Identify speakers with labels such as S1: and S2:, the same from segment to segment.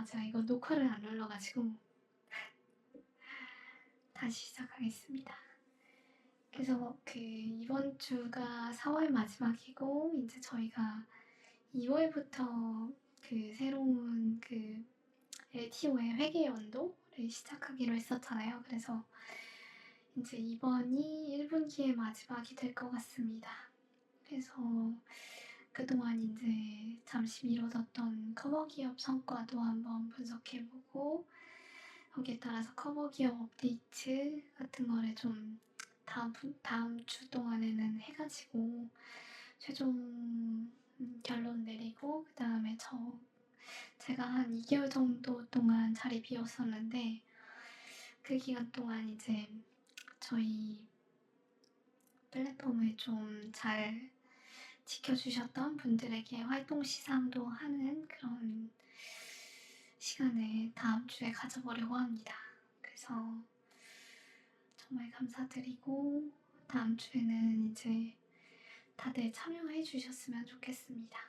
S1: 제가 이거 녹화를 안 눌러가지고 다시 시작하겠습니다. 그래서 이번 주가 4월 마지막이고 이제 저희가 2월부터 새로운 LTO의 회계 연도를 시작하기로 했었잖아요. 그래서 이제 이번이 1분기의 마지막이 될 것 같습니다. 그래서 그동안 이제 잠시 미뤄졌던 커버 기업 성과도 한번 분석해보고, 거기에 따라서 커버 기업 업데이트 같은 거를 좀 다음 주 동안에는 해가지고 최종 결론 내리고, 그 다음에 제가 한 2개월 정도 동안 자리 비웠었는데, 그 기간 동안 이제 저희 플랫폼을 좀 잘 지켜주셨던 분들에게 활동 시상도 하는 그런 시간을 다음 주에 가져보려고 합니다. 그래서 정말 감사드리고, 다음 주에는 이제 다들 참여해 주셨으면 좋겠습니다.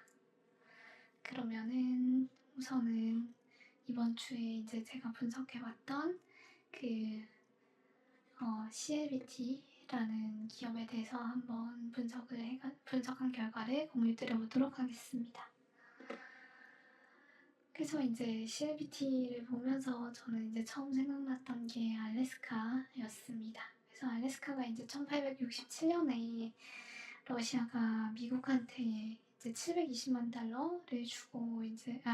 S1: 그러면은 우선은 이번 주에 이제 제가 분석해봤던 CLBT라는 기업에 대해서 한번 분석한 결과를 공유드려보도록 하겠습니다. 그래서 이제 CLBT를 보면서 저는 이제 처음 생각났던 게 알래스카였습니다. 그래서 알래스카가 이제 1867년에 러시아가 미국한테 이제 720만 달러를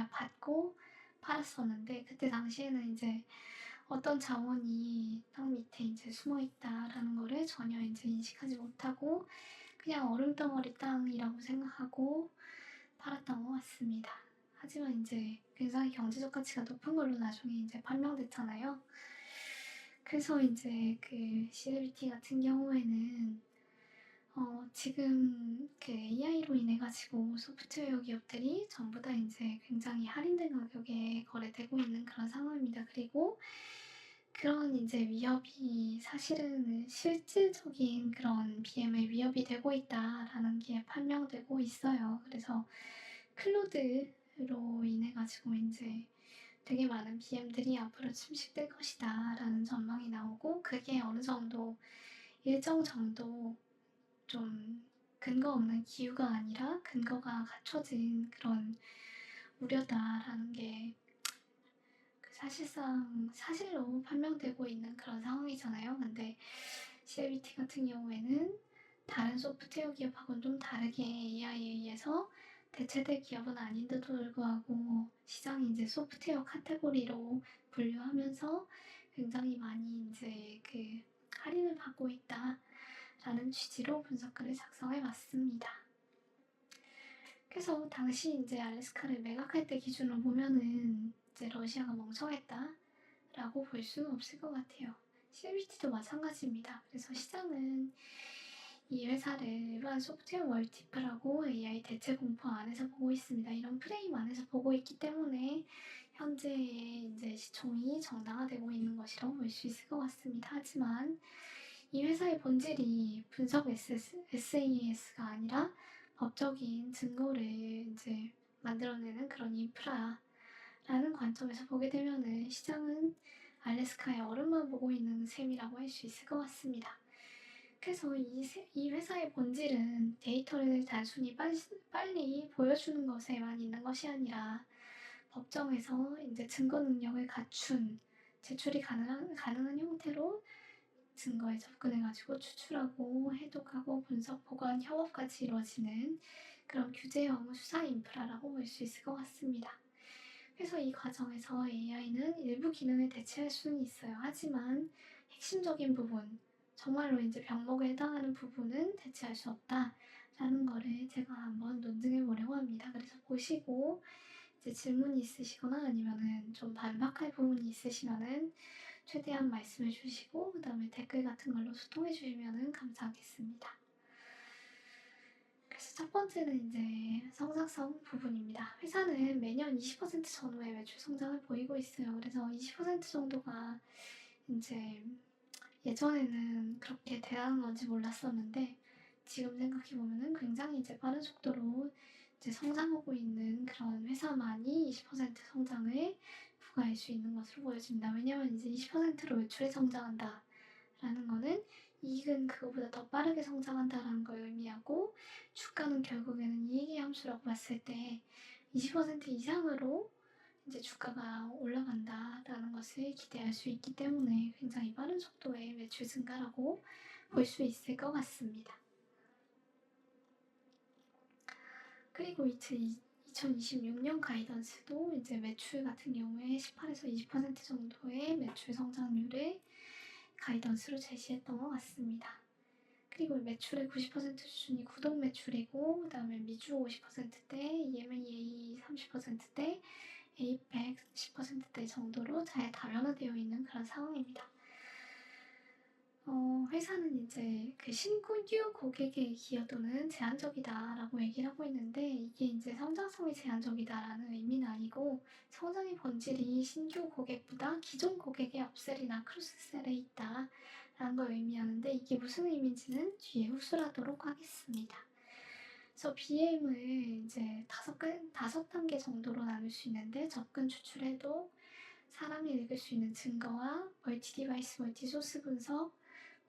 S1: 받고 팔았었는데, 그때 당시에는 이제 어떤 자원이 땅 밑에 이제 숨어 있다라는 거를 전혀 이제 인식하지 못하고 그냥 얼음덩어리 땅이라고 생각하고 팔았던 것 같습니다. 하지만 이제 굉장히 경제적 가치가 높은 걸로 나중에 이제 판명됐잖아요. 그래서 이제 CLBT 같은 경우에는 지금 AI로 인해가지고 소프트웨어 기업들이 전부 다 이제 굉장히 할인된 가격에 거래되고 있는 그런 상황입니다. 그리고 그런 이제 위협이 사실은 실질적인 그런 BM의 위협이 되고 있다라는 게 판명되고 있어요. 그래서 클로드로 인해가지고 이제 되게 많은 BM들이 앞으로 침식될 것이다 라는 전망이 나오고, 그게 어느 정도 일정 정도 좀 근거 없는 기우가 아니라 근거가 갖춰진 그런 우려다라는 게 사실상 사실로 판명되고 있는 그런 상황이잖아요. 근데 CLBT 같은 경우에는 다른 소프트웨어 기업하고는 좀 다르게 AI에 의해서 대체될 기업은 아닌데도 불구하고 시장이 이제 소프트웨어 카테고리로 분류하면서 굉장히 많이 이제 할인을 받고 있다라는 취지로 분석글을 작성해봤습니다. 그래서 당시 이제 알래스카를 매각할 때 기준으로 보면은 이제 러시아가 멍청했다라고 볼 수는 없을 것 같아요. CLBT도 마찬가지입니다. 그래서 시장은 이 회사를 일반 소프트웨어 멀티플하고 AI 대체 공포 안에서 보고 있습니다. 이런 프레임 안에서 보고 있기 때문에 현재의 이제 시총이 정당화되고 있는 것이라고 볼 수 있을 것 같습니다. 하지만 이 회사의 본질이 분석 SaaS가 아니라 법적인 증거를 이제 만들어내는 그런 인프라라는 관점에서 보게 되면은 시장은 알래스카의 얼음만 보고 있는 셈이라고 할 수 있을 것 같습니다. 그래서 이 회사의 본질은 데이터를 단순히 빨리 보여주는 것에만 있는 것이 아니라 법정에서 이제 증거 능력을 갖춘 제출이 가능한 형태로 증거에 접근해가지고 추출하고 해독하고 분석, 보관, 협업까지 이루어지는 그런 규제형 수사 인프라라고 볼 수 있을 것 같습니다. 그래서 이 과정에서 AI는 일부 기능을 대체할 수는 있어요. 하지만 핵심적인 부분, 정말로 이제 병목에 해당하는 부분은 대체할 수 없다라는 거를 제가 한번 논증해 보려고 합니다. 그래서 보시고 이제 질문이 있으시거나 아니면은 좀 반박할 부분이 있으시면은 최대한 말씀해 주시고, 그 다음에 댓글 같은 걸로 소통해 주시면 감사하겠습니다. 그래서 첫 번째는 이제 성장성 부분입니다. 회사는 매년 20% 전후의 매출 성장을 보이고 있어요. 그래서 20% 정도가 이제 예전에는 그렇게 대단한 건지 몰랐었는데, 지금 생각해보면 굉장히 이제 빠른 속도로 이제 성장하고 있는 그런 회사만이 20% 성장을 부가할 수 있는 것으로 보여집니다. 왜냐하면 이제 20%로 매출이 성장한다라는 거는 이익은 그거보다 더 빠르게 성장한다라는 걸 의미하고, 주가는 결국에는 이익의 함수라고 봤을 때 20% 이상으로 이제 주가가 올라간다라는 것을 기대할 수 있기 때문에 굉장히 빠른 속도의 매출 증가라고 볼 수 있을 것 같습니다. 그리고 2026년 가이던스도 이제 매출 같은 경우에 18에서 20% 정도의 매출 성장률을 가이던스로 제시했던 것 같습니다. 그리고 매출의 90% 수준이 구독 매출이고, 그 다음에 미주 50%대, EMEA 30%대, APEC 10%대 정도로 잘 다변화되어 있는 그런 상황입니다. 회사는 이제 그 신규 고객의 기여도는 제한적이다라고 얘기를 하고 있는데, 이게 이제 성장성이 제한적이다라는 의미는 아니고, 성장의 본질이 신규 고객보다 기존 고객의 업셀이나 크로스셀에 있다라는 걸 의미하는데, 이게 무슨 의미인지는 뒤에 후술하도록 하겠습니다. 그래서 BM을 이제 5단계 정도로 나눌 수 있는데, 접근, 추출, 해독, 사람이 읽을 수 있는 증거와 멀티 디바이스, 멀티 소스 분석,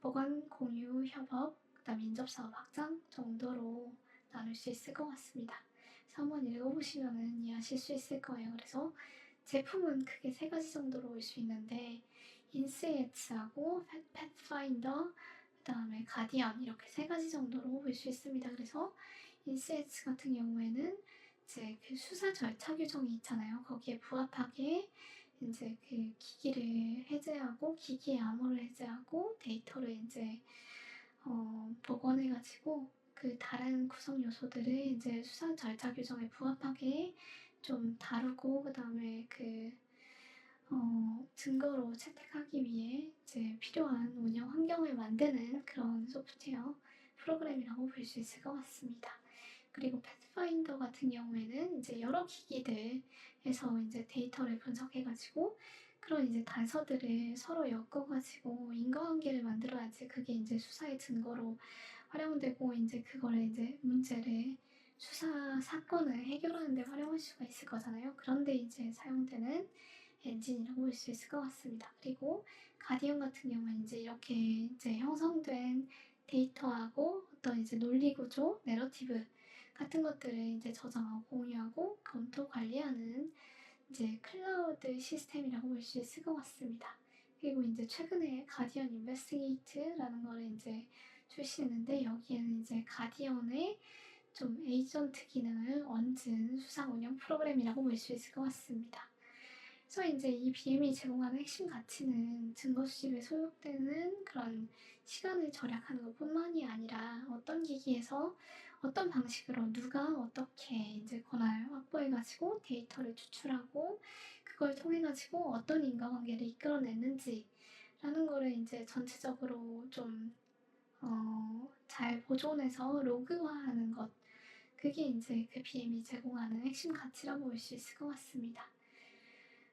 S1: 보관, 공유, 협업, 그다음 인접사업 확장 정도로 나눌 수 있을 것 같습니다. 그래서 한번 읽어보시면 이해하실 수 있을 거예요. 그래서 제품은 크게 3가지 정도로 볼 수 있는데, 인스에츠하고 패스파인더, 그다음에 가디언, 이렇게 3가지 정도로 볼 수 있습니다. 그래서 인스에츠 같은 경우에는 이제 그 수사 절차 규정이 있잖아요. 거기에 부합하게 이제 그 기기를 해제하고, 기기의 암호를 해제하고, 데이터를 이제 복원해가지고 그 다른 구성 요소들을 이제 수사 절차 규정에 부합하게 좀 다루고, 그 다음에 그 증거로 채택하기 위해 이제 필요한 운영 환경을 만드는 그런 소프트웨어 프로그램이라고 볼 수 있을 것 같습니다. 그리고 패스파인더 같은 경우에는 이제 여러 기기들에서 이제 데이터를 분석해가지고, 그런 이제 단서들을 서로 엮어가지고 인과관계를 만들어야지 그게 이제 수사의 증거로 활용되고, 이제 그거를 이제 문제를, 수사 사건을 해결하는 데 활용할 수가 있을 거잖아요. 그런데 이제 사용되는 엔진이라고 볼 수 있을 것 같습니다. 그리고 가디언 같은 경우는 이제 이렇게 이제 형성된 데이터하고 어떤 이제 논리 구조, 내러티브 같은 것들을 이제 저장하고 공유하고 검토 관리하는 이제 클라우드 시스템이라고 볼 수 있을 것 같습니다. 그리고 이제 최근에 가디언 인베스티게이트라는 거를 이제 출시했는데, 여기에는 이제 가디언의 좀 에이전트 기능을 얹은 수사 운영 프로그램이라고 볼 수 있을 것 같습니다. 그래서 이제 이 BM이 제공하는 핵심 가치는 증거 수집에 소요되는 그런 시간을 절약하는 것뿐만이 아니라, 어떤 기기에서 어떤 방식으로 누가 어떻게 이제 권한을 확보해가지고 데이터를 추출하고, 그걸 통해가지고 어떤 인과관계를 이끌어냈는지라는 거를 이제 전체적으로 좀 잘 보존해서 로그화하는 것, 그게 이제 그 BM이 제공하는 핵심 가치라고 볼 수 있을 것 같습니다.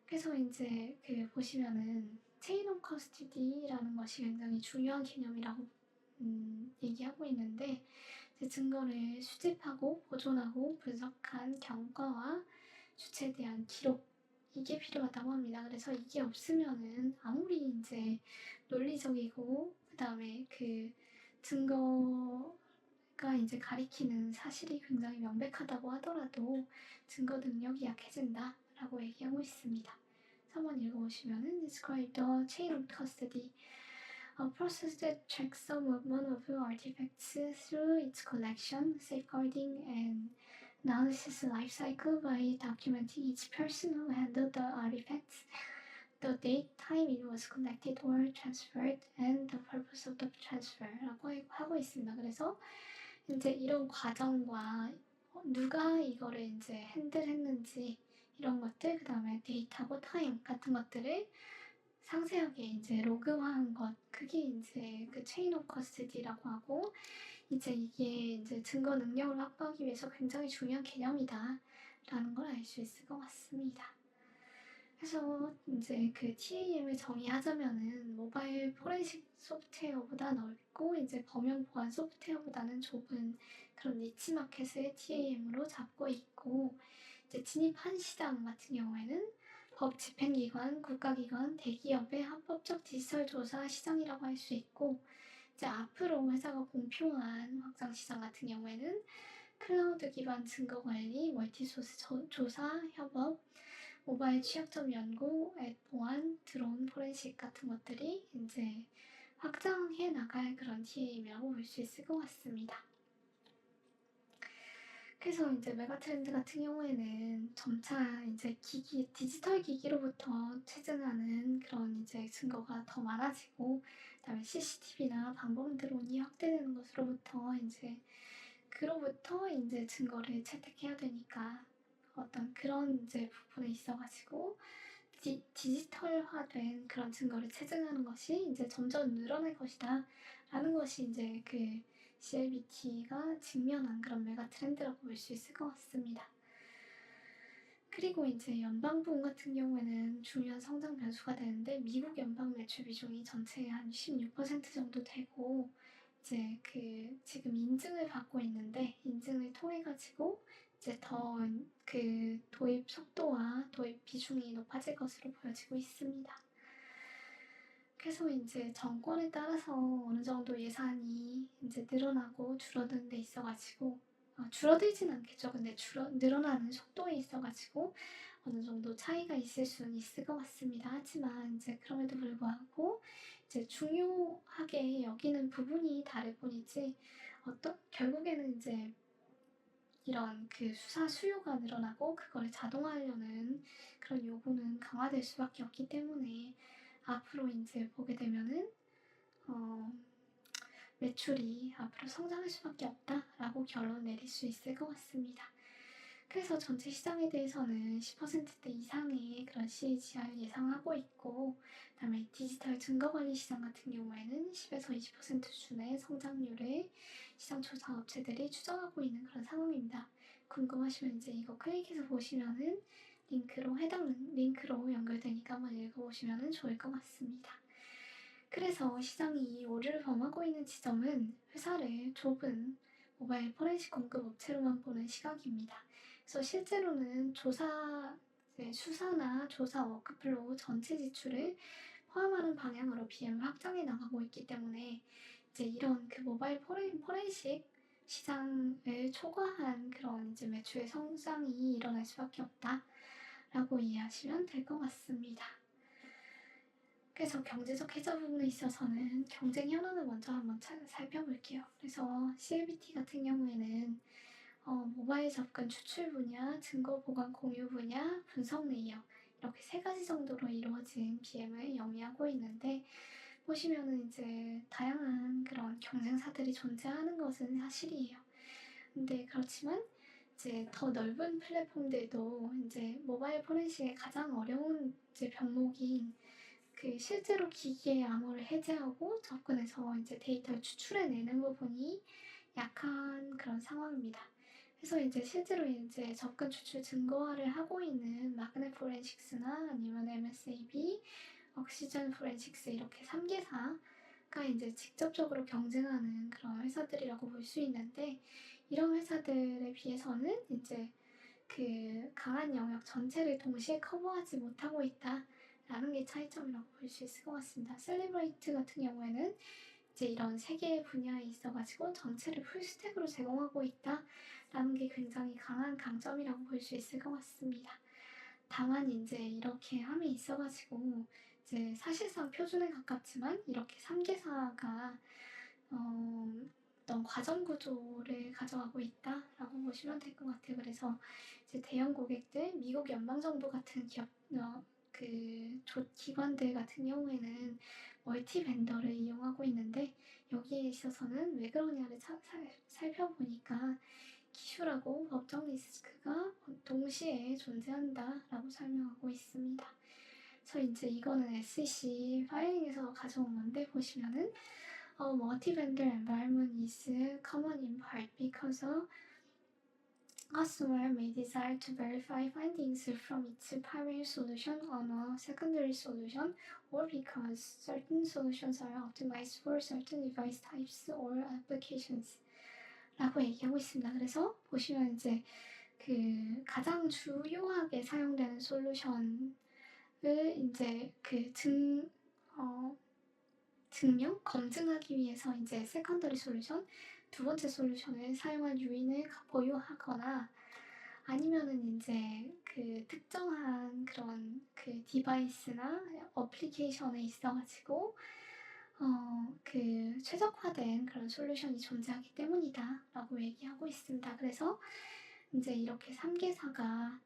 S1: 그래서 이제 그 보시면은 체인 오브 커스티디라는 것이 굉장히 중요한 개념이라고 얘기하고 있는데, 이제 증거를 수집하고 보존하고 분석한 경과와 주체에 대한 기록, 이게 필요하다고 합니다. 그래서 이게 없으면은 아무리 이제 논리적이고, 그 다음에 그 증거가 이제 가리키는 사실이 굉장히 명백하다고 하더라도 증거 능력이 약해진다라고 얘기하고 있습니다. 한번 읽어보시면은 describe the chain of custody, a process that tracks the movement of artifacts through its collection, safeguarding, and analysis life cycle by documenting each person who handled the artifacts, the date, time it was collected or transferred, and the purpose of the transfer라고 하고 있습니다. 그래서 이제 이런 과정과 누가 이거를 이제 핸들했는지, 이런 것들, 그 다음에 데이터고 타임 같은 것들을 상세하게 이제 로그화한 것, 그게 이제 그 체인 오브 커스디라고 하고, 이제 이게 이제 증거 능력을 확보하기 위해서 굉장히 중요한 개념이다 라는 걸 알 수 있을 것 같습니다. 그래서 이제 그 TAM을 정의하자면은 모바일 포렌식 소프트웨어보다 넓고, 이제 범용 보안 소프트웨어보다는 좁은 그런 니치 마켓을 TAM으로 잡고 있고, 이제 진입한 시장 같은 경우에는 법 집행기관, 국가기관, 대기업의 합법적 디지털 조사 시장이라고 할 수 있고, 이제 앞으로 회사가 공표한 확장 시장 같은 경우에는 클라우드 기반 증거 관리, 멀티소스 조사, 협업, 모바일 취약점 연구, 앱 보안, 드론 포렌식 같은 것들이 이제 확장해 나갈 그런 TA임이라고 볼 수 있을 것 같습니다. 그래서 이제 메가 트렌드 같은 경우에는 점차 이제 디지털 기기로부터 체증하는 그런 이제 증거가 더 많아지고, 그다음에 CCTV나 방범 드론이 확대되는 것으로부터 이제 그로부터 이제 증거를 채택해야 되니까 어떤 그런 이제 부분에 있어가지고 디지털화된 그런 증거를 체증하는 것이 이제 점점 늘어날 것이다 라는 것이 이제 그 CLBT가 직면한 그런 메가 트렌드라고 볼 수 있을 것 같습니다. 그리고 이제 연방부문 같은 경우에는 중요한 성장 변수가 되는데, 미국 연방 매출 비중이 전체의 한 16% 정도 되고, 이제 그 지금 인증을 받고 있는데, 인증을 통해 가지고 이제 더 그 도입 속도와 도입 비중이 높아질 것으로 보여지고 있습니다. 그래서 이제 정권에 따라서 어느 정도 예산이 이제 늘어나고 줄어드는 데 있어가지고, 줄어들진 않겠죠. 근데 늘어나는 속도에 있어가지고 어느 정도 차이가 있을 수는 있을 것 같습니다. 하지만 이제 그럼에도 불구하고 이제 중요하게 여기는 부분이 다를 뿐이지, 결국에는 이제 이런 그 수사 수요가 늘어나고 그걸 자동화하려는 그런 요구는 강화될 수밖에 없기 때문에, 앞으로 이제 보게 되면은 매출이 앞으로 성장할 수밖에 없다라고 결론 내릴 수 있을 것 같습니다. 그래서 전체 시장에 대해서는 10%대 이상의 그런 CAGR 예상하고 있고, 그다음에 디지털 증거관리 시장 같은 경우에는 10에서 20% 수준의 성장률을 시장 조사 업체들이 추정하고 있는 그런 상황입니다. 궁금하시면 이제 이거 클릭해서 보시면은 해당 링크로 연결되니까 한번 읽어보시면 좋을 것 같습니다. 그래서 시장이 오류를 범하고 있는 지점은 회사를 좁은 모바일 포렌식 공급 업체로만 보는 시각입니다. 그래서 실제로는 수사나 조사 워크플로우 전체 지출을 포함하는 방향으로 BM을 확장해 나가고 있기 때문에, 이제 이런 그 모바일 포렌식 시장을 초과한 그런 이제 매출의 성장이 일어날 수밖에 없다라고 이해하시면 될 것 같습니다. 그래서 경제적 해자 부분에 있어서는 경쟁 현황을 먼저 한번 살펴볼게요. 그래서 CLBT 같은 경우에는 모바일 접근 추출 분야, 증거 보관 공유 분야, 분석 레이어, 이렇게 3가지 정도로 이루어진 BM을 영위하고 있는데, 보시면은 이제 다양한 그런 경쟁사들이 존재하는 것은 사실이에요. 근데 그렇지만 이제 더 넓은 플랫폼들도 이제 모바일 포렌식의 가장 어려운 이제 병목인 그 실제로 기기의 암호를 해제하고 접근해서 이제 데이터를 추출해내는 부분이 약한 그런 상황입니다. 그래서 이제 실제로 이제 접근 추출 증거화를 하고 있는 마그넷 포렌식스나 아니면 MSAB, 옥시전 포렌식스, 이렇게 3개사가 이제 직접적으로 경쟁하는 그런 회사들이라고 볼 수 있는데, 이런 회사들에 비해서는 이제 그 강한 영역 전체를 동시에 커버하지 못하고 있다라는 게 차이점이라고 볼 수 있을 것 같습니다. 셀리브레이트 같은 경우에는 이제 이런 3개의 분야에 있어가지고 전체를 풀스택으로 제공하고 있다라는 게 굉장히 강한 강점이라고 볼 수 있을 것 같습니다. 다만 이제 이렇게 함에 있어가지고 이제 사실상 표준에 가깝지만 이렇게 3개사가 어떤 과정 구조를 가져가고 있다라고 보시면 될 것 같아요. 그래서 이제 대형 고객들, 미국 연방정부 같은 기관들 같은 경우에는 멀티 벤더를 이용하고 있는데, 여기에 있어서는 왜 그러냐를 살펴보니까 기술하고 법적 리스크가 동시에 존재한다라고 설명하고 있습니다. 그래서 이제 이거는 SEC 파일링에서 가져온 건데, 보시면은 multi-vendor environment is common in part because a customer may desire to verify findings from its primary solution on a secondary solution, or because certain solutions are optimized for certain device types or applications 라고 얘기하고 있습니다. 그래서 보시면 이제 그 가장 주요하게 사용되는 솔루션 이제 증명, 검증하기 위해서 이제 세컨더리 솔루션, 두 번째 솔루션을 사용할 요인을 보유하거나 아니면은 이제 특정한 그런 디바이스나 어플리케이션에 있어가지고 최적화된 그런 솔루션이 존재하기 때문이다 라고 얘기하고 있습니다. 그래서 이제 이렇게 3개사가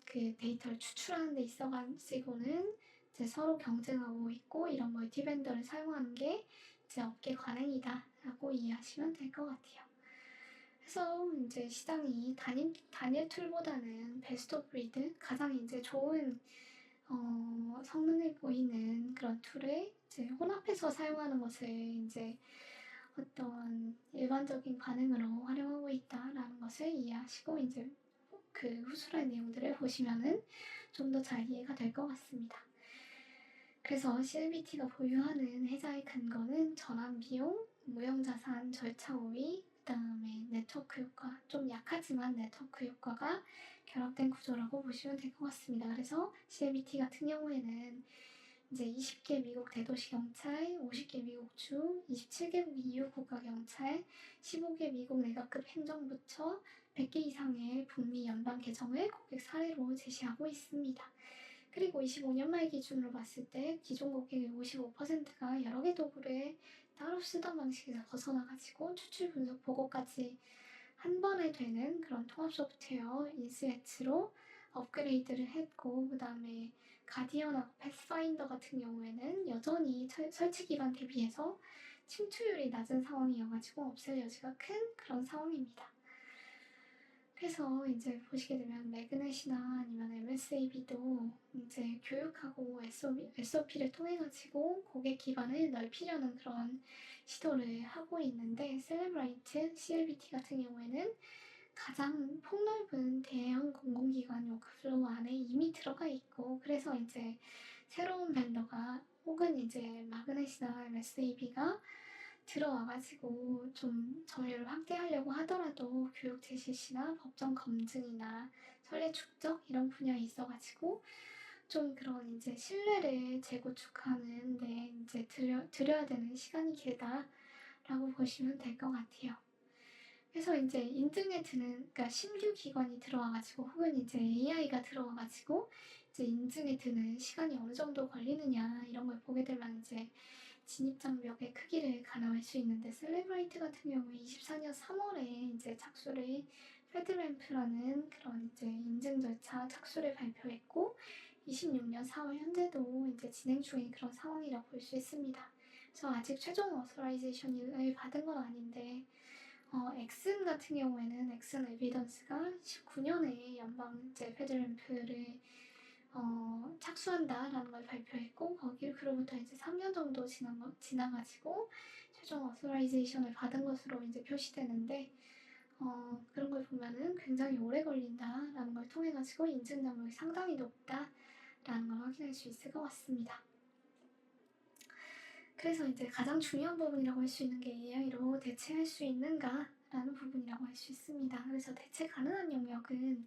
S1: 데이터를 추출하는 데 있어가지고는 이제 서로 경쟁하고 있고 이런 멀티벤더를 사용하는 게 이제 업계 관행이다 라고 이해하시면 될 것 같아요. 그래서 이제 시장이 단일 툴보다는 베스트 오브 브리드, 가장 이제 좋은 성능을 보이는 그런 툴을 이제 혼합해서 사용하는 것을 이제 어떤 일반적인 반응으로 활용하고 있다라는 것을 이해하시고 이제 후술의 내용들을 보시면은 좀 더 잘 이해가 될 것 같습니다. 그래서 CLBT가 보유하는 해자의 근거는 전환 비용, 무형자산 절차 우위, 그다음에 네트워크 효과, 좀 약하지만 네트워크 효과가 결합된 구조라고 보시면 될 것 같습니다. 그래서 CLBT 같은 경우에는 이제 20개 미국 대도시 경찰, 50개 미국 주, 27개국 EU 국가경찰, 15개 미국 내각급 행정부처, 100개 이상의 북미 연방 계정을 고객 사례로 제시하고 있습니다. 그리고 25년 말 기준으로 봤을 때 기존 고객의 55%가 여러 개 도구를 따로 쓰던 방식에서 벗어나가지고 추출 분석 보고까지 한 번에 되는 그런 통합 소프트웨어 인스웨츠로 업그레이드를 했고, 그 다음에 가디언하고 패스파인더 같은 경우에는 여전히 설치 기반 대비해서 침투율이 낮은 상황이어가지고 없앨 여지가 큰 그런 상황입니다. 그래서 이제 보시게 되면 매그넷이나 아니면 MSAB도 이제 교육하고 SOP를 통해가지고 고객 기반을 넓히려는 그런 시도를 하고 있는데, 셀레브라이트, CLBT 같은 경우에는 가장 폭넓은 대형 공공기관 워크플로우 안에 이미 들어가 있고, 그래서 이제 새로운 벤더가 혹은 이제 마그넷이나 MSAB가 들어와가지고 좀 점유율을 확대하려고 하더라도 교육 제시 시나 법정 검증이나 선례 축적 이런 분야에 있어가지고 좀 그런 이제 신뢰를 재구축하는데 이제 들여야 되는 시간이 길다라고 보시면 될 것 같아요. 그래서 이제 인증에 드는, 그러니까 신규 기관이 들어와가지고 혹은 이제 AI가 들어와가지고 이제 인증에 드는 시간이 어느 정도 걸리느냐 이런 걸 보게 되면 이제 진입장벽의 크기를 가늠할 수 있는데, 셀레브레이트 같은 경우에 24년 3월에 이제 착수를 페드램프라는 그런 이제 인증 절차 착수를 발표했고, 26년 4월 현재도 이제 진행 중인 그런 상황이라고 볼 수 있습니다. 그래서 아직 최종 어서라이제이션을 받은 건 아닌데, 엑슨 같은 경우에는 엑슨 에비던스가 19년에 연방 이제 페드램프를 착수한다라는 걸 발표했고, 그로부터 이제 3년 정도 지나가지고 최종 어서라이제이션을 받은 것으로 이제 표시되는데, 그런 걸 보면은 굉장히 오래 걸린다라는 걸 통해 가지고 인증 장벽이 상당히 높다라는 걸 확인할 수 있을 것 같습니다. 그래서 이제 가장 중요한 부분이라고 할 수 있는 게 AI로 대체할 수 있는가라는 부분이라고 할 수 있습니다. 그래서 대체 가능한 영역은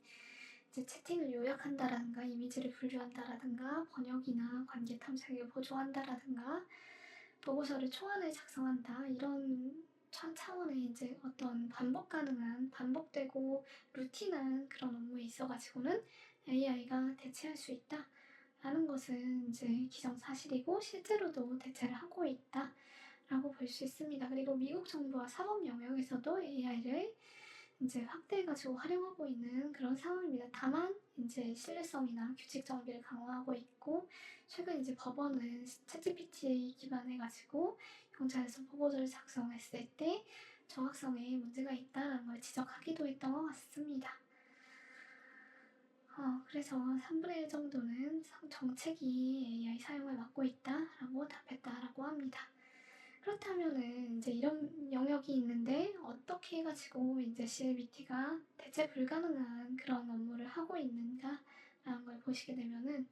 S1: 이제 채팅을 요약한다라든가 이미지를 분류한다라든가 번역이나 관계 탐색을 보조한다라든가 보고서를 초안을 작성한다, 이런 차원의 이제 어떤 반복 가능한, 반복되고 루틴한 그런 업무에 있어가지고는 AI가 대체할 수 있다 라는 것은 이제 기정사실이고 실제로도 대체를 하고 있다 라고 볼 수 있습니다. 그리고 미국 정부와 사법 영역에서도 AI를 이제 확대해가지고 활용하고 있는 그런 상황입니다. 다만 이제 신뢰성이나 규칙 정비를 강화하고 있고, 최근 이제 법원은 챗GPT 기반해가지고 경찰에서 보고서를 작성했을 때 정확성에 문제가 있다는 걸 지적하기도 했던 것 같습니다. 그래서 3분의 1 정도는 정책이 AI 사용을 막고 있다라고 답했다라고 합니다. 그렇다면은 이제 이런 영역이 있는데 어떻게 해가지고 이제 CLBT가 대체 불가능한 그런 업무를 하고 있는가라는 걸 보시게 되면은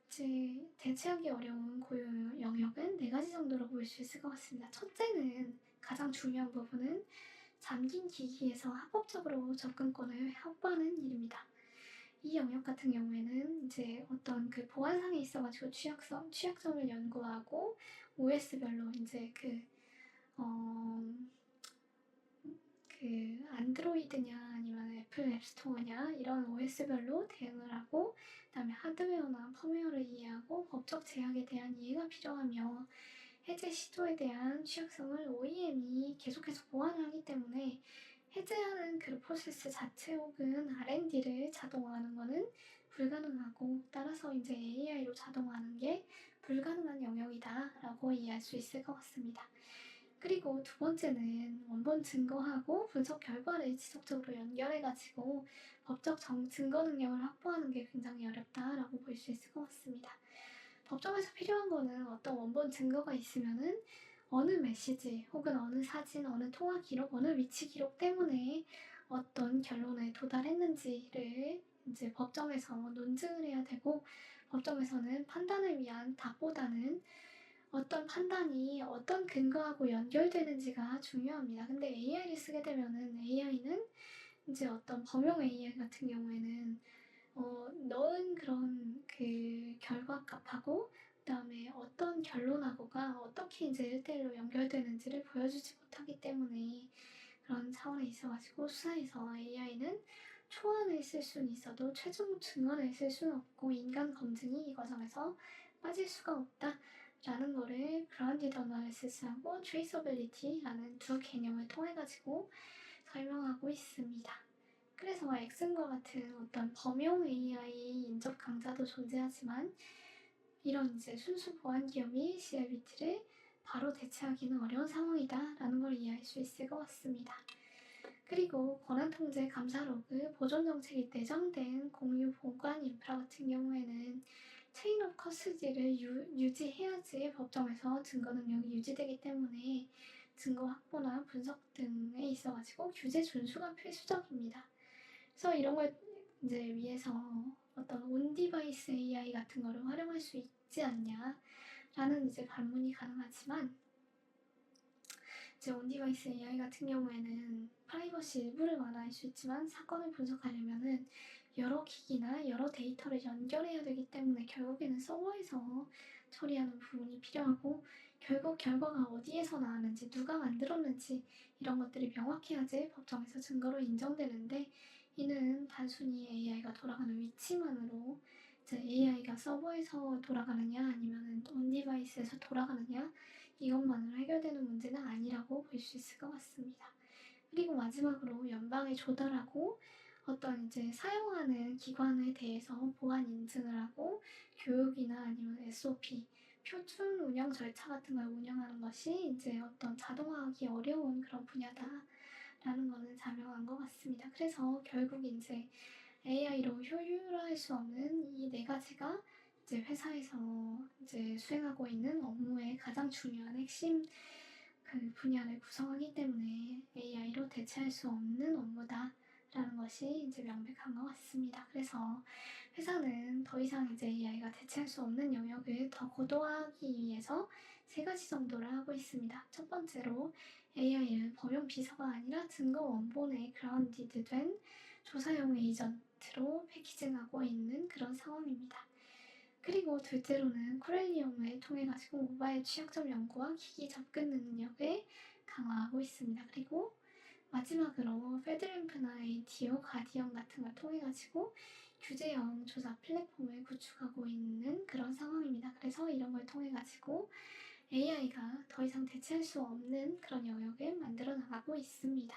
S1: 이제 대체하기 어려운 고유 영역은 4가지 정도로 볼 수 있을 것 같습니다. 첫째는, 가장 중요한 부분은 잠긴 기기에서 합법적으로 접근권을 확보하는 일입니다. 이 영역 같은 경우에는 이제 어떤 그 보안상에 있어가지고 취약점을 연구하고 OS별로 이제 어, 안드로이드냐 아니면 애플 앱스토어냐 이런 OS별로 대응을 하고, 그다음에 하드웨어나 펌웨어를 이해하고 법적 제약에 대한 이해가 필요하며, 해제 시도에 대한 취약성을 OEM이 계속해서 보완하기 때문에 해제하는 그 프로세스 자체 혹은 R&D를 자동화하는 것은 불가능하고, 따라서 이제 AI로 자동화하는 게 불가능한 영역이다라고 이해할 수 있을 것 같습니다. 그리고 두 번째는 원본 증거하고 분석 결과를 지속적으로 연결해가지고 법적 증거 능력을 확보하는 게 굉장히 어렵다라고 볼 수 있을 것 같습니다. 법정에서 필요한 거는 어떤 원본 증거가 있으면은 어느 메시지 혹은 어느 사진, 어느 통화 기록, 어느 위치 기록 때문에 어떤 결론에 도달했는지를 이제 법정에서 논증을 해야 되고, 법정에서는 판단을 위한 답보다는 어떤 판단이 어떤 근거하고 연결되는지가 중요합니다. 근데 AI를 쓰게 되면은 AI는 이제 어떤 범용 AI 같은 경우에는 넣은 그런 그 결과값하고 그다음에 어떤 결론하고가 어떻게 이제 1대1로 연결되는지를 보여주지 못하기 때문에, 그런 차원에 있어가지고 수사에서 AI는 초안을 쓸 수는 있어도 최종 증언을 쓸 수는 없고, 인간 검증이 이 과정에서 빠질 수가 없다라는 거를 그라운디드 어널리시스하고 트레이서빌리티라는 두 개념을 통해가지고 설명하고 있습니다. 그래서 엑슨과 같은 어떤 범용 AI 인접 강자도 존재하지만, 이런 이제 순수 보안 기업이 CLBT를 바로 대체하기는 어려운 상황이다라는 걸 이해할 수 있을 것 같습니다. 그리고 권한통제 감사 로그 보존 정책이 내정된 공유 보관 인프라 같은 경우에는 체인 오브 커스디를 유지해야지 법정에서 증거 능력이 유지되기 때문에 증거 확보나 분석 등에 있어가지고 규제 준수가 필수적입니다. 그래서 이런 걸 이제 위해서 어떤 온디바이스 AI 같은 거를 활용할 수 있지 않냐라는 이제 반문이 가능하지만, 이제 온디바이스 AI 같은 경우에는 프라이버시 일부를 완화할 수 있지만 사건을 분석하려면은 여러 기기나 여러 데이터를 연결해야 되기 때문에 결국에는 서버에서 처리하는 부분이 필요하고, 결국 결과가 어디에서 나왔는지 누가 만들었는지 이런 것들이 명확해야지 법정에서 증거로 인정되는데, 이는 단순히 AI가 돌아가는 위치만으로 이제 AI가 서버에서 돌아가느냐 아니면 온디바이스에서 돌아가느냐 이것만으로 해결되는 문제는 아니라고 볼 수 있을 것 같습니다. 그리고 마지막으로 연방에 조달하고 어떤 이제 사용하는 기관에 대해서 보안 인증을 하고 교육이나 아니면 SOP, 표준 운영 절차 같은 걸 운영하는 것이 이제 어떤 자동화하기 어려운 그런 분야다라는 거는 자명한 것 같습니다. 그래서 결국 이제 AI로 효율화할 수 없는 이 네 가지가 이제 회사에서 이제 수행하고 있는 업무의 가장 중요한 핵심 그 분야를 구성하기 때문에 AI로 대체할 수 없는 업무다라는 것이 이제 명백한 것 같습니다. 그래서 회사는 더 이상 이제 AI가 대체할 수 없는 영역을 더 고도화하기 위해서 세 가지 정도를 하고 있습니다. 첫 번째로 AI를 범용 비서가 아니라 증거 원본에 그라운디드된 조사용 에이전트로 패키징하고 있는 그런 상황입니다. 그리고 둘째로는 코렐리움을 통해 가지고 모바일 취약점 연구와 기기 접근 능력을 강화하고 있습니다. 그리고 마지막으로 페드램프나 ATO, 가디언 같은 걸 통해 가지고 규제형 조사 플랫폼을 구축하고 있는 그런 상황입니다. 그래서 이런 걸 통해 가지고 AI가 더 이상 대체할 수 없는 그런 영역을 만들어 나가고 있습니다.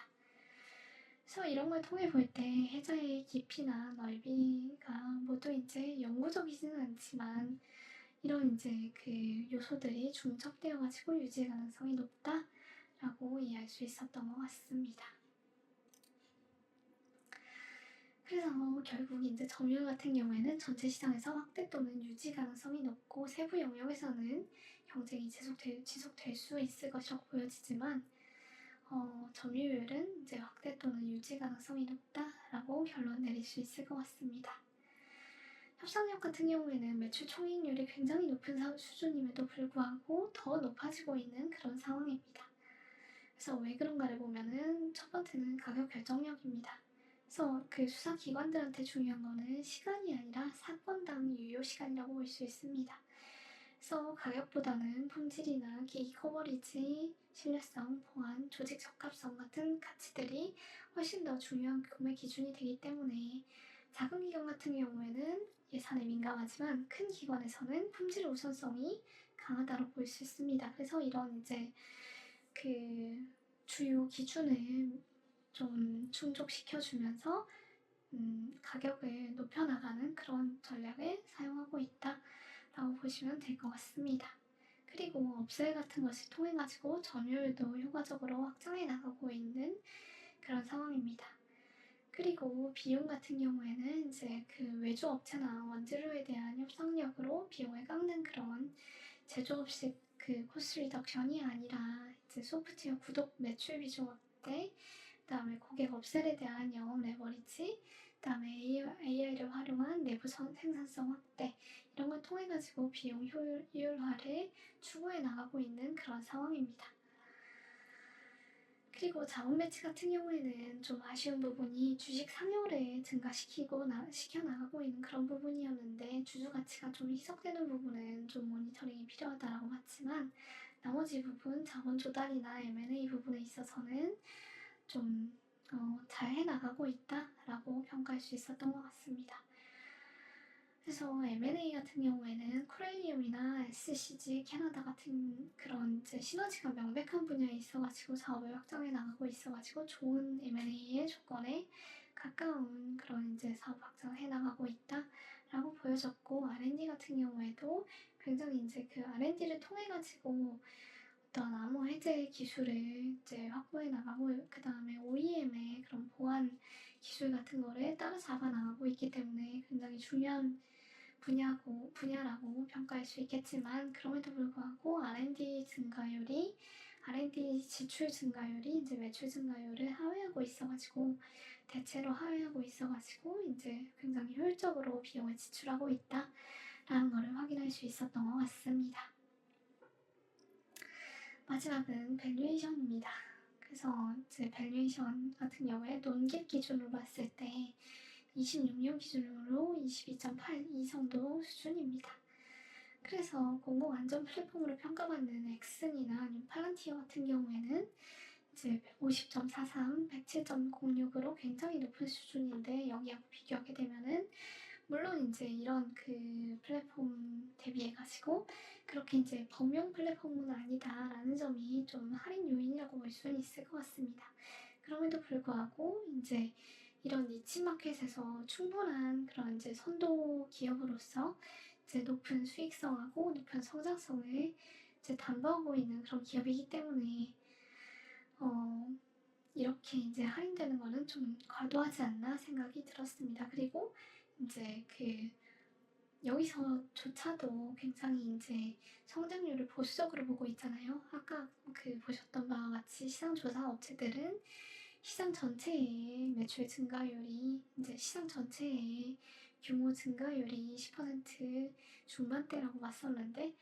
S1: 그래서 이런 걸 통해 볼 때 해저의 깊이나 넓이가 모두 이제 영구적이지는 않지만, 이런 이제 그 요소들이 중첩되어 가지고 유지 가능성이 높다라고 이해할 수 있었던 것 같습니다. 그래서 결국 이제 점유율 같은 경우에는 전체 시장에서 확대 또는 유지 가능성이 높고, 세부 영역에서는 경쟁이 지속될 수 있을 것이라고 보여지지만, 점유율은 이제 확대 또는 유지 가능성이 높다라고 결론 내릴 수 있을 것 같습니다. 협상력 같은 경우에는 매출 총익률이 굉장히 높은 수준임에도 불구하고 더 높아지고 있는 그런 상황입니다. 그래서 왜 그런가를 보면은 첫 번째는 가격 결정력입니다. 그래서 그 수사기관들한테 중요한 거는 시간이 아니라 사건당 유효 시간이라고 볼 수 있습니다. 그래서 가격보다는 품질이나 기기 커버리지, 신뢰성, 보안, 조직 적합성 같은 가치들이 훨씬 더 중요한 구매 기준이 되기 때문에 작은 기관 같은 경우에는 예산에 민감하지만 큰 기관에서는 품질 우선성이 강하다고 볼 수 있습니다. 그래서 이런 이제 그 주요 기준을 좀 충족시켜주면서 가격을 높여나가는 그런 전략을 사용하고 있다라고 보시면 될 것 같습니다. 그리고 업셀 같은 것을 통해 가지고 점유율도 효과적으로 확장해 나가고 있는 그런 상황입니다. 그리고 비용 같은 경우에는 이제 그 외주 업체나 원재료에 대한 협상력으로 비용을 깎는 그런 제조업식 그 코스 리덕션이 아니라 이제 소프트웨어 구독 매출 비중 확대, 그다음에 고객 업셀에 대한 영업 레버리지, 그다음에 AI를 활용한 내부 생산성 확대 이런 걸 통해 가지고 비용 효율화를 추구해 나가고 있는 그런 상황입니다. 그리고 자본 배치 같은 경우에는 좀 아쉬운 부분이 주식 상여를 시켜나가고 있는 그런 부분이었는데 주주 가치가 좀 희석되는 부분은 좀 모니터링이 필요하다고 봤지만 나머지 부분 자본 조달이나 M&A 부분에 있어서는 좀 잘 해나가고 있다라고 평가할 수 있었던 것 같습니다. 그래서 M&A 같은 경우에는 코렐리움이나 SCG, 캐나다 같은 그런 이제 시너지가 명백한 분야에 있어가지고 사업을 확장해 나가고 있어가지고 좋은 M&A의 조건에 가까운 그런 이제 사업 확장을 해 나가고 있다라고 보여졌고 R&D 같은 경우에도 굉장히 이제 그 R&D를 통해 가지고 어떤 암호 해제 기술을 이제 확보해 나가고 그 다음에 OEM의 그런 보안 기술 같은 거를 따라잡아 나가고 있기 때문에 굉장히 중요한 분야라고 평가할 수 있겠지만 그럼에도 불구하고 R&D 지출 증가율이 이제 매출 증가율을 하회하고 있어가지고 대체로 하회하고 있어가지고 이제 굉장히 효율적으로 비용을 지출하고 있다라는 것을 확인할 수 있었던 것 같습니다. 마지막은 밸류에이션입니다. 그래서 이제 밸류에이션 같은 경우에 논깃 기준으로 봤을 때 26년 기준으로 22.8 이정도 수준입니다. 그래서 공공안전 플랫폼으로 평가받는 엑슨이나 아니면 팔란티어 같은 경우에는 이제 150.43, 107.06으로 굉장히 높은 수준인데 여기하고 비교하게 되면은 물론 이제 이런 그 플랫폼 대비해가지고 그렇게 이제 범용 플랫폼은 아니다라는 점이 좀 할인 요인이라고 볼 수는 있을 것 같습니다. 그럼에도 불구하고 이제 이런 니치 마켓에서 충분한 그런 이제 선도 기업으로서 이제 높은 수익성하고 높은 성장성을 이제 담보하고 있는 그런 기업이기 때문에 이렇게 이제 할인되는 거는 좀 과도하지 않나 생각이 들었습니다. 그리고 이제 그 여기서조차도 굉장히 이제 성장률을 보수적으로 보고 있잖아요. 아까 그 보셨던 바와 같이 시장조사 업체들은 시장 전체의 매출 증가율이 이제 시장 전체의 규모 증가율이 20% 중반대라고 봤었는데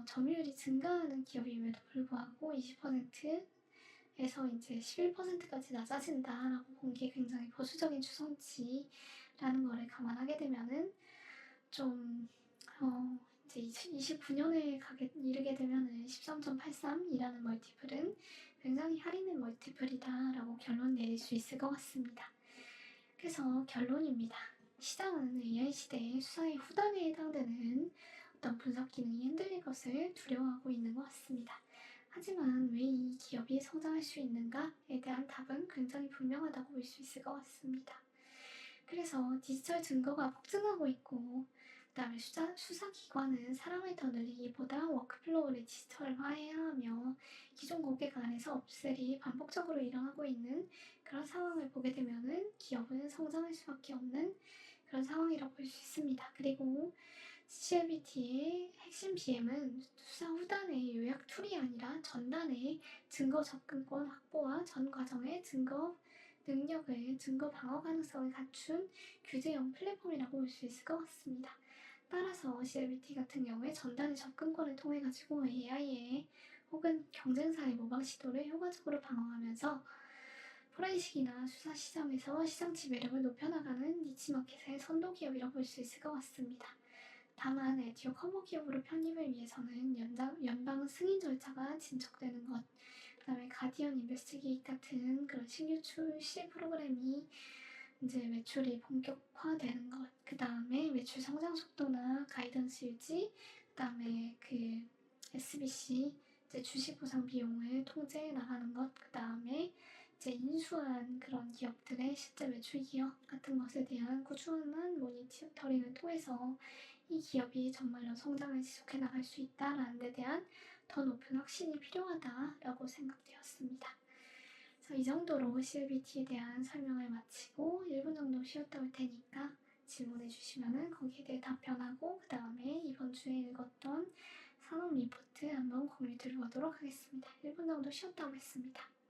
S1: 점유율이 증가하는 기업임에도 불구하고 20%에서 이제 11%까지 낮아진다라고 본 게 굉장히 보수적인 추정치라는 거를 감안하게 되면은 좀 이제 29년에 이르게 되면은 13.83이라는 멀티플은 굉장히 할인된 멀티플이다라고 결론 내릴 수 있을 것 같습니다. 그래서 결론입니다. 시장은 AI 시대의 수사의 후단에 해당되는 어떤 분석 기능이 흔들릴 것을 두려워하고 있는 것 같습니다. 하지만 왜 이 기업이 성장할 수 있는가에 대한 답은 굉장히 분명하다고 볼 수 있을 것 같습니다. 그래서 디지털 증거가 폭증하고 있고 그다음에 수사기관은 사람을 더 늘리기보다 워크플로우를 디지털화해야 하며 기존 고객 안에서 업셀이 반복적으로 일어나고 있는 그런 상황을 보게 되면은 기업은 성장할 수밖에 없는 그런 상황이라고 볼 수 있습니다. 그리고 CLBT의 핵심 BM은 수사 후단의 요약 툴이 아니라 전단의 증거 접근권 확보와 전 과정의 증거 방어 가능성을 갖춘 규제형 플랫폼이라고 볼 수 있을 것 같습니다. 따라서 CLBT 같은 경우에 전단의 접근권을 통해 가지고 AI의 혹은 경쟁사의 모방 시도를 효과적으로 방어하면서 포렌식이나 수사시장에서 시장치 매력을 높여나가는 니치마켓의 선도기업이라 볼 수 있을 것 같습니다. 다만 에듀 커머 기업으로 편입을 위해서는 연방 승인 절차가 진척되는 것, 그 다음에 가디언 인베스티게이트 같은 그런 신규 출시 프로그램이 이제 매출이 본격화되는 것, 그 다음에 매출 성장 속도나 가이던스 유지, 그 다음에 그 SBC 이제 주식 보상 비용을 통제해 나가는 것, 그 다음에 이제 인수한 그런 기업들의 실제 매출 기업 같은 것에 대한 꾸준한 모니터링을 통해서 이 기업이 정말로 성장을 지속해 나갈 수 있다라는 데 대한 더 높은 확신이 필요하다라고 생각되었습니다. 그래서 이 정도로 CLBT에 대한 설명을 마치고 1분 정도 쉬었다 올 테니까 질문해 주시면은 거기에 대해 답변하고 그 다음에 이번 주에 읽었던 산업 리포트 한번 공유 드려보도록 하겠습니다. 1분 정도 쉬었다 오겠습니다.